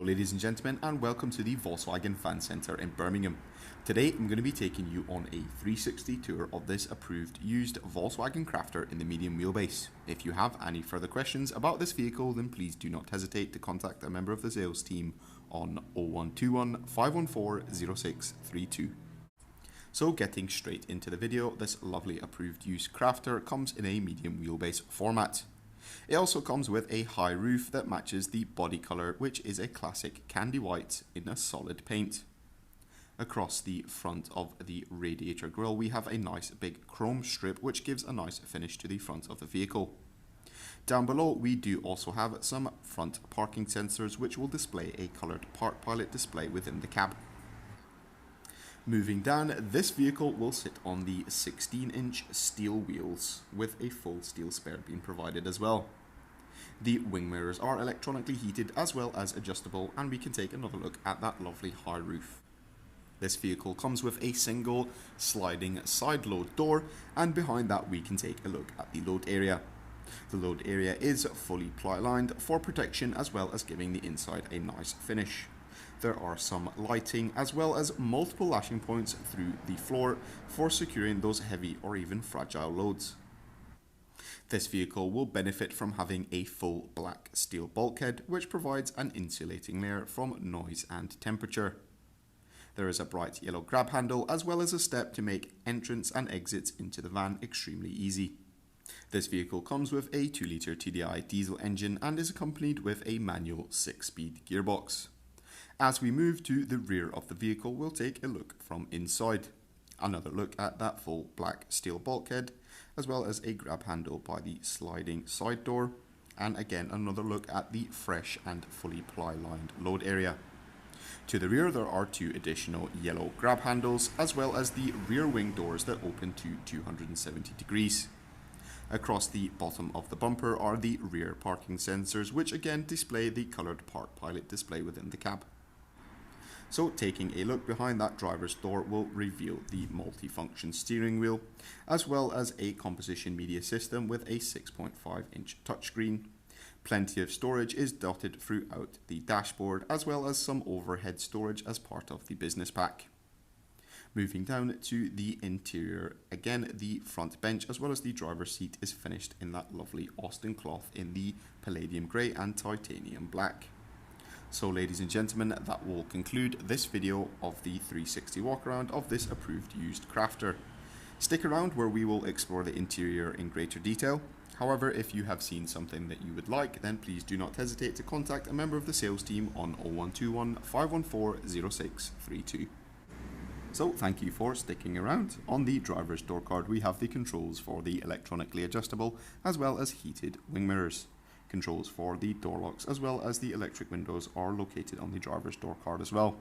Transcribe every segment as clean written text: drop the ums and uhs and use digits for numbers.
ladies and gentlemen, and welcome to the Volkswagen Fan Centre in Birmingham. Today I'm going to be taking you on a 360 tour of this approved used Volkswagen Crafter in the medium wheelbase. If you have any further questions about this vehicle, then please do not hesitate to contact a member of the sales team on 0121 514 0632. So getting straight into the video, this lovely approved used Crafter comes in a medium wheelbase format. It also comes with a high roof that matches the body colour, which is a classic candy white in a solid paint. Across the front of the radiator grille we have a nice big chrome strip which gives a nice finish to the front of the vehicle. Down below we do also have some front parking sensors which will display a coloured Park Pilot display within the cab. Moving down, this vehicle will sit on the 16-inch steel wheels with a full steel spare being provided as well. The wing mirrors are electronically heated as well as adjustable, and we can take another look at that lovely high roof. This vehicle comes with a single sliding side load door, and behind that we can take a look at the load area. The load area is fully ply lined for protection as well as giving the inside a nice finish. There are some lighting as well as multiple lashing points through the floor for securing those heavy or even fragile loads. This vehicle will benefit from having a full black steel bulkhead which provides an insulating layer from noise and temperature. There is a bright yellow grab handle as well as a step to make entrance and exits into the van extremely easy. This vehicle comes with a 2-litre TDI diesel engine and is accompanied with a manual 6-speed gearbox. As we move to the rear of the vehicle, we'll take a look from inside. Another look at that full black steel bulkhead, as well as a grab handle by the sliding side door, and again another look at the fresh and fully ply-lined load area. To the rear there are two additional yellow grab handles, as well as the rear wing doors that open to 270 degrees. Across the bottom of the bumper are the rear parking sensors, which again display the coloured Park Pilot display within the cab. So taking a look behind that driver's door will reveal the multi-function steering wheel, as well as a composition media system with a 6.5-inch touchscreen. Plenty of storage is dotted throughout the dashboard, as well as some overhead storage as part of the business pack. Moving down to the interior, again the front bench as well as the driver's seat is finished in that lovely Austin cloth in the palladium grey and titanium black. So ladies and gentlemen, that will conclude this video of the 360 walkaround of this approved used Crafter. Stick around where we will explore the interior in greater detail. However, if you have seen something that you would like, then please do not hesitate to contact a member of the sales team on 0121 514 0632. So thank you for sticking around. On the driver's door card we have the controls for the electronically adjustable as well as heated wing mirrors. Controls for the door locks as well as the electric windows are located on the driver's door card as well.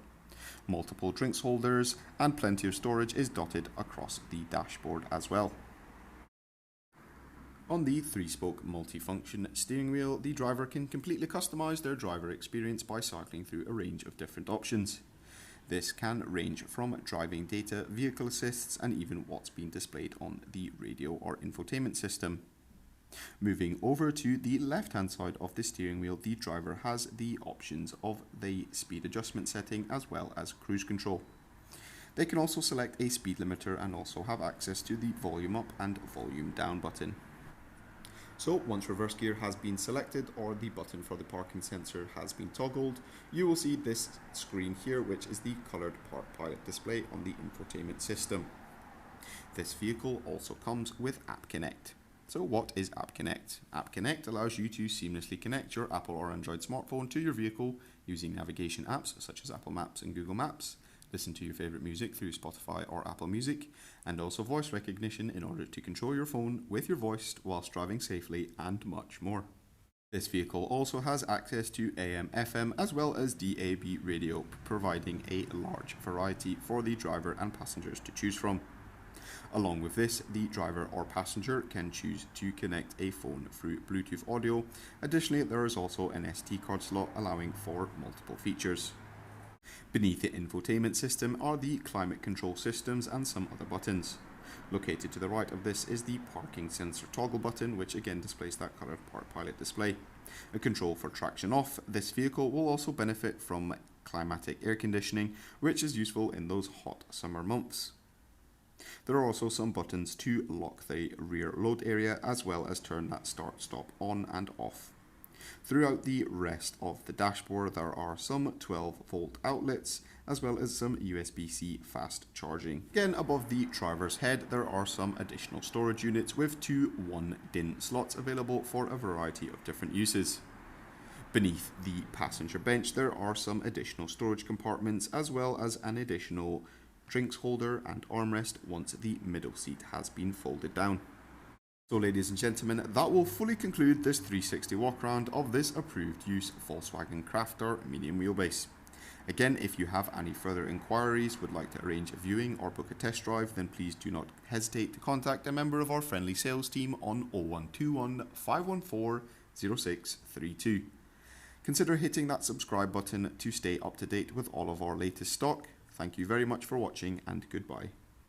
Multiple drinks holders and plenty of storage is dotted across the dashboard as well. On the 3-spoke multi-function steering wheel, the driver can completely customize their driver experience by cycling through a range of different options. This can range from driving data, vehicle assists, and even what's being displayed on the radio or infotainment system. Moving over to the left hand side of the steering wheel, the driver has the options of the speed adjustment setting as well as cruise control. They can also select a speed limiter and also have access to the volume up and volume down button. So once reverse gear has been selected or the button for the parking sensor has been toggled, you will see this screen here, which is the coloured Park Pilot display on the infotainment system. This vehicle also comes with App Connect. So what is App Connect? App Connect allows you to seamlessly connect your Apple or Android smartphone to your vehicle using navigation apps such as Apple Maps and Google Maps, listen to your favourite music through Spotify or Apple Music, and also voice recognition in order to control your phone with your voice whilst driving safely, and much more. This vehicle also has access to AM, FM as well as DAB radio, providing a large variety for the driver and passengers to choose from. Along with this, the driver or passenger can choose to connect a phone through Bluetooth audio. Additionally, there is also an SD card slot allowing for multiple features. Beneath the infotainment system are the climate control systems and some other buttons. Located to the right of this is the parking sensor toggle button, which again displays that colored Park Pilot display. A control for traction off. This vehicle will also benefit from Climatic air conditioning, which is useful in those hot summer months. There are also some buttons to lock the rear load area, as well as turn that start-stop on and off. Throughout the rest of the dashboard there are some 12-volt outlets, as well as some USB-C fast charging. Again, above the driver's head there are some additional storage units with two 1-DIN slots available for a variety of different uses. Beneath the passenger bench there are some additional storage compartments, as well as an additional drinks holder and armrest once the middle seat has been folded down. So ladies and gentlemen, that will fully conclude this 360 walk around of this approved use Volkswagen Crafter medium wheelbase. Again, if you have any further inquiries, would like to arrange a viewing or book a test drive, then please do not hesitate to contact a member of our friendly sales team on 0121 514 0632. Consider hitting that subscribe button to stay up to date with all of our latest stock. Thank you very much for watching, and goodbye.